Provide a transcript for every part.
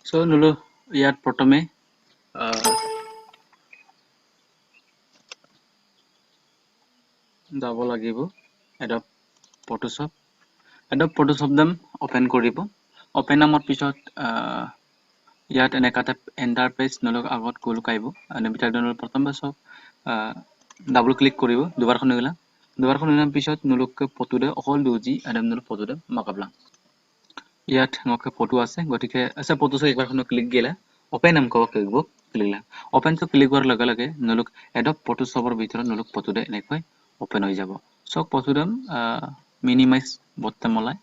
So nulu ইয়াত প্ৰথমে যাব লাগিব Adobe Photoshop Adobe Photoshop দাম ওপেন কৰিব ওপেন নামৰ পিছত ইয়াত এনেকা এটা এন্টাৰ পেজ নলক আগত গলুক আহিব আৰু ভিতৰত নলক প্ৰথম বছক ডাবল ক্লিক কৰিব দুবাৰখন গলা দুবাৰখন নাম পিছত নলক ফটো দে অকল দুজি আৰু নলক ফটো দে মাকাবলা ইয়াত নকে ফটো আছে গটিকে আছে ফটো সে একবাৰখন ক্লিক গেলা ওপেন নাম কওক কৰিব ক্লিকলা ওপেন তো ক্লিক কৰাৰ লগে লগে নলক Adobe Photoshopৰ ভিতৰত নলক ফটো দে এনেকৈ ওপেন হৈ যাব সব ফটো দাম মিনিমাইজ বটমলাই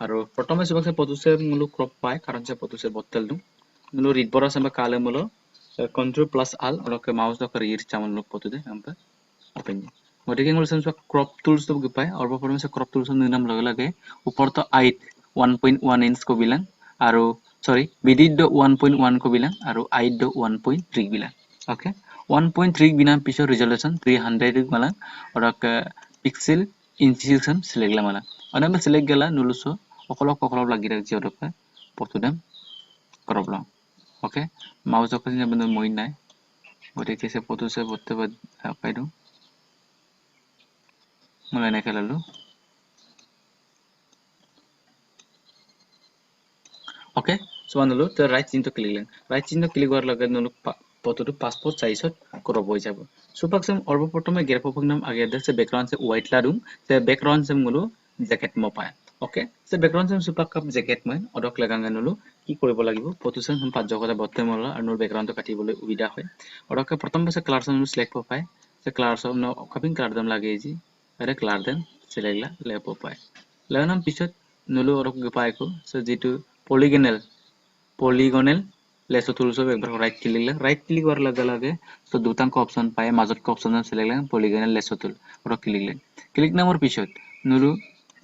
আৰু প্ৰথমে সবকে ফটো সে নলক ক্ৰপ পায় কাৰণ সে ফটো সে বটল দু nulu read bora sampai kale mulo control plus al oro ke mouse do career chaman lo foto de ampa open gotike ngul sampai crop tools to gipai orbo porme se crop tools ninam lage upor to height 1.1 inch ko bilang aru sorry width do 1.1 ko bilang aru height do 1.3 bilang okay 1.3 bilang pisau resolution 300 malang oro ke pixel inches sam select la malang ana select gala nulu so okolok lagi rak jodok foto dam problem okay mouse open nya bener moin nai gotike se foto se botte apa itu mulai naik lalu okay so nulu the right chin to click war laga nulu foto to passport size crop hoi jabo so paksam orbo protome gap nam age de se background se white la dum se background se nulu jacket mo paয় okay se background se supak kap jacket মই odok laganga nulu কি কৰিব লাগিব photo সেন হম পাঁচ জগতে বটে মলা আৰু ব্যাকগ্ৰাউণ্ড তো কাটিবলৈ সুবিধা হয় অৰকে প্ৰথম বছে ক্লাছ নো সিলেক্ট পায় সে ক্লাছ নো কাপিং কালার দাম লাগে জি আরে কালার দাম সিলেক্টলা লেপ পায় লাগানোর পিছত নলো অরক পায় কো সে যেটো polygonal लेसो टूल सब एक बार राइट क्लिक कर लगे तो दुटांक ऑप्शन पाए মাজত का ऑप्शन सिलेक्ट लाग polygonal लेसो टूल और क्लिक नामर पिছত नुरु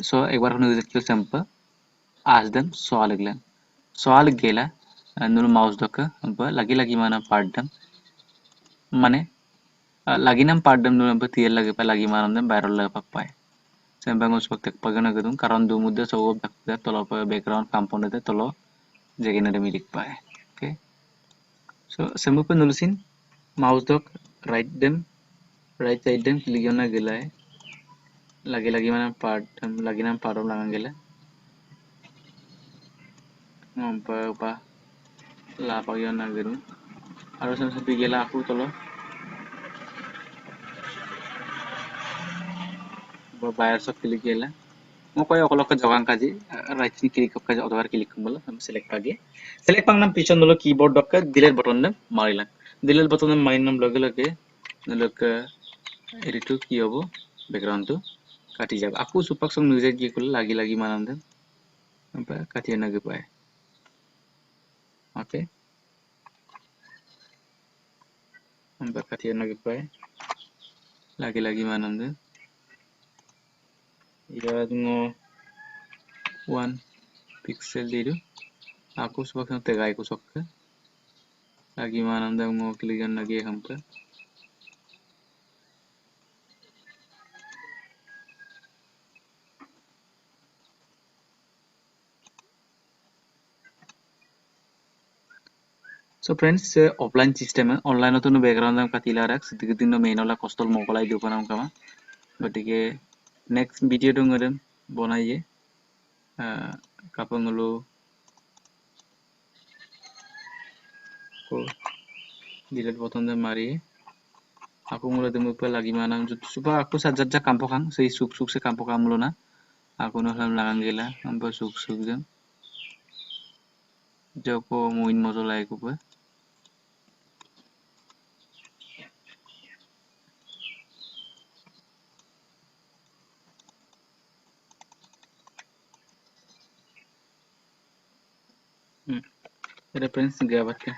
सो एक बार हनु जेक्ल सैंपल आज दम सोआल गेला नुरु माउस दक अब लगी माना पार्ट दम माने lagi nam पार्ट दम नुरु तियर लगे पा लगी मानम दम वायरल लगे पाए सेंबा ngos waktu pagana gedung karon du mudde so bakda tolo background component de tolo jegene de mirik pae okay so semu pe nulusin mouse dok right side dem click na gela lagi mana part lagi nam part langan gela pa la pagyan na gedung aro sem gela aku tolo bayar so click gela mo koy okolok ka jogang kaji right click ka other click kumbala हम select pagi select pang nam pichon dolo keyboard dok ka delete button nam marilang delete button nam main nam lage nalok edit to ki hobo background to কাটি যাব আকু সুপাক সং নিউজে কি কল লাগি Manam then আমপা কাটিয়ে না গপায় okay আমপা কাটিয়ে না গপায় লাগি মানাম দেন ইয়াত ngo 1 pixel diru aku supak sang tegai ko sokka lagi manam da ngo click na ge hampa so friends offline system online to no background am katila rak sidik din no main ola kostol mokolai do panam kama gotike next video dong ngadem bonaiye kapangulu ko delete button de mari aku mulai demu pe lagi manam supa aku sajat kampokang sei suk se kampokang mulo na aku no lam langang gela ampa suk jam joko muin mozolai ko pe reference gaya bakke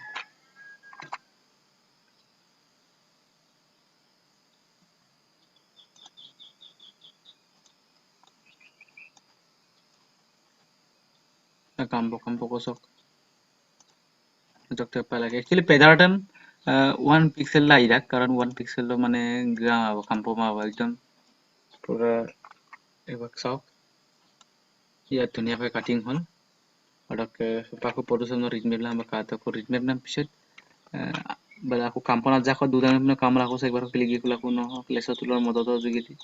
kampok kosok jokte pa lage actually pedatam 1 pixel la idak karon 1 pixel lo mane gram abo kampo ma ekdom pura ebak sok ya dunia pe cutting hol Odak paku production no readme la ba kata ko readme na piset bala aku kampana jako dudan no kamera ko se ekbar klik kula ko no lesson tulor modoto jugiti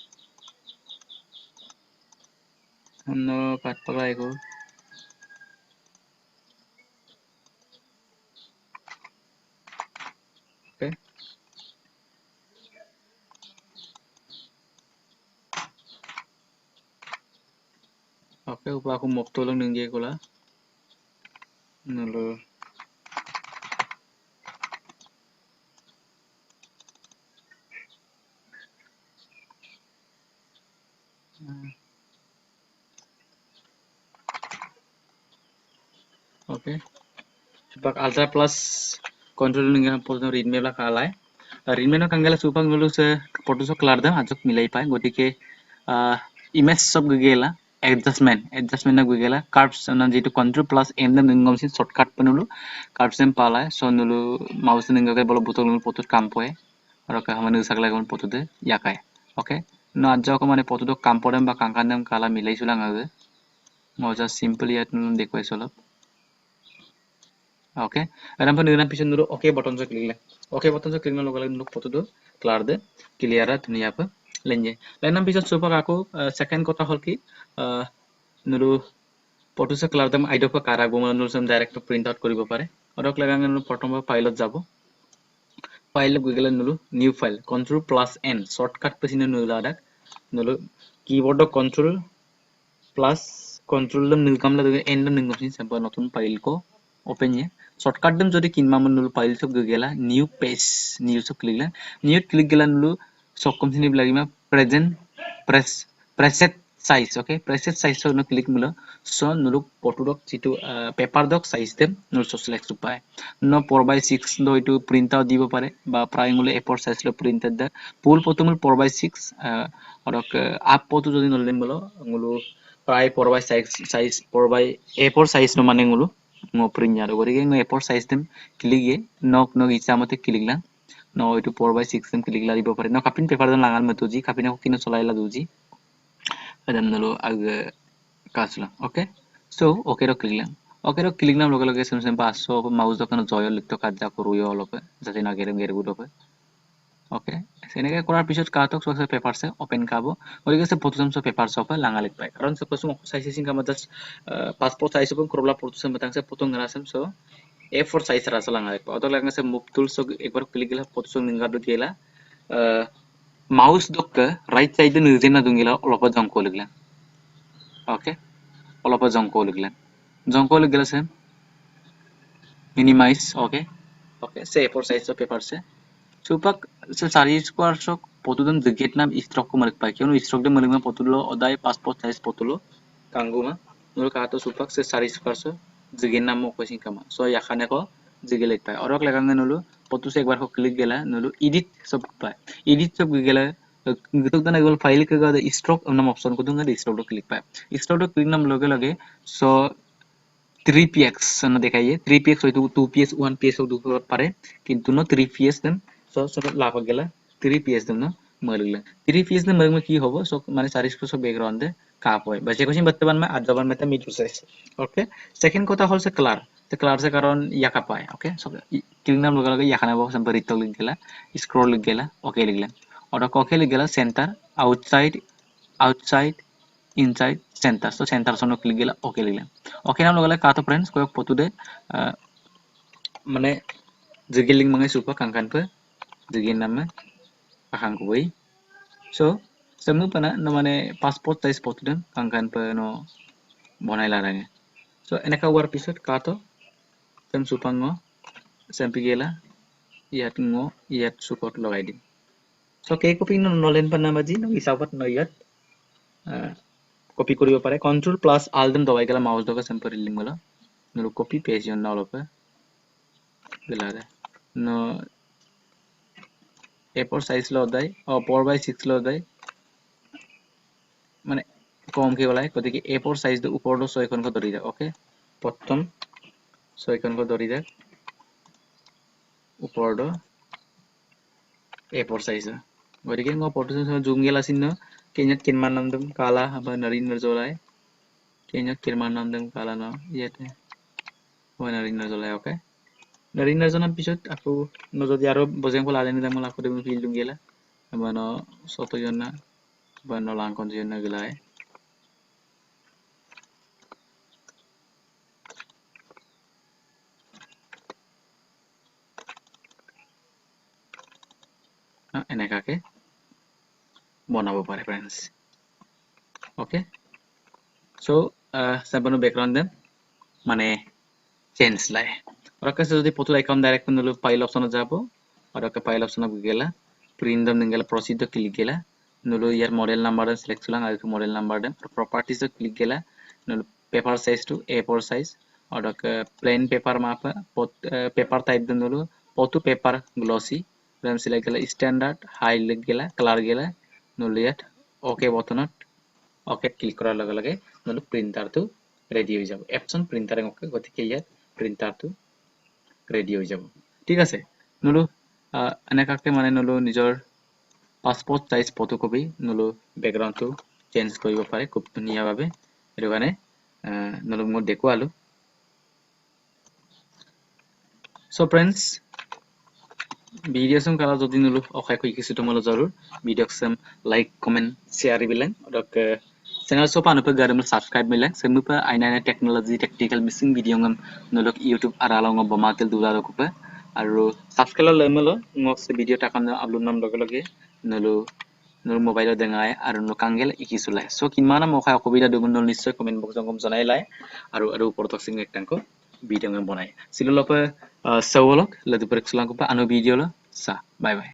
no kat pala eko okay okay upla aku mop tolong ningge kula nolo okay supak ultra plus control ningge porno readme la kalai readme no kangela supak nolo se photo so klar dam ajok milai pai gotike image sob gela adjustment na gela curves na jitu control plus m na ningom sin shortcut panulu curves em pala so nulu mouse ninga ke bolo butol nulu photo kam poe aro ka hamane usagla gon photo de yakai okay no ajok ko mane photo do kam podem ba kangkandem kala milai sulang age moja simple yat nulu dekwai solop okay aram pa nirana pichon nulu okay button so click le okay button so click na logale nulu photo do clear de clear a dunia pa lenje lenam pichon supak aku second kota hol ki nulu photo se clear dem idop ka rakbo মানে nulu sam direct print out koribo pare orok lagange nulu prothom file ot jabo file google nulu new file control plus n shortcut pesine nulu adak nulu keyboard control plus control dam nilkam la n dam ningom sin sampai notun file ko open ye shortcut dam jodi kinma man nulu file so google new page new so click gela nulu sokom sini blagima present press preset size okay preset size so no click mulo so nulu photo dok jitu paper dok size dem nulu so select upai no 4/6 do itu print out dibo pare ba pray ngule a4 size lo printed da full potumul 4/6 orok up potu jodi nolen bolo ngulu pray 4/6 size 4 a4 size no mane ngulu ngo print aro gori ngo a4 size dem click ye nok no icha mate click la no itu 4/6 dem click la dibo pare no kapin paper dan langan matuji kapin ko kino solai la duji adam nalo ag kasla okay so okay ro click la okay ro click na loge loge sem sem passo mouse do kono joy likto kajja koruyo lope jati na gerem geru lope okay seneke korar pisot katok so paper se open kabo oige se potusam so paper so pa langa lik pai karon suppose mo size sin kama just passport size ko korla potusam batang se potong ngrasam so a4 size rasa langa lik pa oto langa se move tool so ekbar click gela potusam ninga do gela mouse dok right side nu jena dungila olopa jongko ligla okay olopa jongko ligla jongko ligla se minimize okay okay say a4 size of paper se supak se sari square sok potudon de vietnam stroke ko malik pai kyono stroke de malik ma potulo odai passport size potulo kanguma nul ka to supak se sari square so jigenam mo kosin kama so yakhane ko jigelet pai orok lagange nulu potu se ekbar ko click gela nulu edit sob pai edit sob gela gitok dana gol file ke ga stroke nam option ko dunga stroke do click pai stroke do click nam loge loge so 3px na দেখাইয়ে 3px হয়তো 2ps 1ps হোক দুটো পারে কিন্তু ন 3ps then so সব লাভ গেলা 3ps then ন মরগলা 3ps then মরগম কি হবো so মানে 40 সব ব্যাকগ্রাউন্ড দে কাপ হয় বাজে কোচিং বর্তমান में 8 জবান में ता মিট প্রসেস ওকে সেকেন্ড কথা হল সে ক্লার সে ক্লার সে কারণ ইয়াকা পায় ওকে সব ক্লিক নাম লগা লগা ইয়াখানা বক্স हम रिटल लिख गेला स्क्रॉल लिख गेला ओके लिख गेला और ओके लिख गेला centre outside outside inside center so center sono click gela okay liglam okay nam logala ka to friends koyok potu de mane jigil link mangai supa kangkan pe jigin namme akang ko boi so semu pana no mane passport size potu den kangkan pe no bonai larange so enaka war episode ka to sem supango sempi gela iat support logai din so ke copy no nolen pana maji no isapat no iat copy करियो पारे control plus आल दम दबाई गला mouse दगा simple link गला know copy paste जन नालो पे गला रे नो A4 साइज लो दाई और 4/6 लो दाई माने कम के गला कति कि A4 साइज दो ऊपर दो 6 को धरि दे ओके प्रथम 6 को धरि दे ऊपर दो A4 साइज गति के ngo फोटो से जूम गेला सिन kenyat kinman nam dum kala haba narin nerjolai kenyat kirman nam dum kala no yete Narina jolai oke. Narina jonan pisot aku no jodi aro bojeng pola adeni dang aku demi feel dungela. Bano soto jonna bano langkon jonna gelai. এনেকাকে বনাব পাৰে friends. Okay. So sabano background dem মানে change লাই ওরা কাছে যদি পতুল icon direct নলো file option যাব ওরা কা ফাইল অপশন গেলা প্রিন্ট দম গেলা প্রসিড ক্লিক গেলা নলো ইয়ার মডেল নাম্বার সিলেক্ট করলাম আর model number then properties click গেলা নলো paper size to A4 size ওরা কা প্লেন পেপার মাপা পেপার টাইপ দেন নলো পতু পেপার গ্লসি দেন সিলেক্ট গেলা স্ট্যান্ডার্ড হাই লিখ গেলা কালার গেলা নলো ইয়াত ওকে বটনত ওকে ক্লিক করার লগে লগে নলো প্রিন্টার তো রেডি হয়ে যাব অপশন প্রিন্টারে ওকে গতিকে ইয়াত প্ৰিন্টাৰটো ৰেডি হৈ যাব ঠিক আছে নলো এনেকাকে মানে নলো নিজৰ পাসপোৰ্ট সাইজ ফটোকপি নলো ব্যাকগ্ৰাউন্ডটো চেঞ্জ কৰিব পাৰে খুব ধুনীয়াভাৱে এটো কাৰণে নলো মই দেখুৱালো সো फ्रेंड्स ভিডিও সম কালা যদি নলো অখাই কই কিছু তোমালো জরুর ভিডিও সম লাইক কমেন্ট শেয়ার বিলেন অদক channel so panu pe garam subscribe milang semu pe aina technology technical missing video ngam nolok youtube aralo ngam bamakel dularo ko pe aru subscribe lemelo ngok se video takan upload nam loge loge nolo nor mobile dengai aru no kangel ikisulai so kinmana mo kha kobida dugun nol nischoy comment box ngam janai lai aru portok sing ektanko video ngam bonai silulope sawolok ladu pereksulang ko pa anu video lo sa bye bye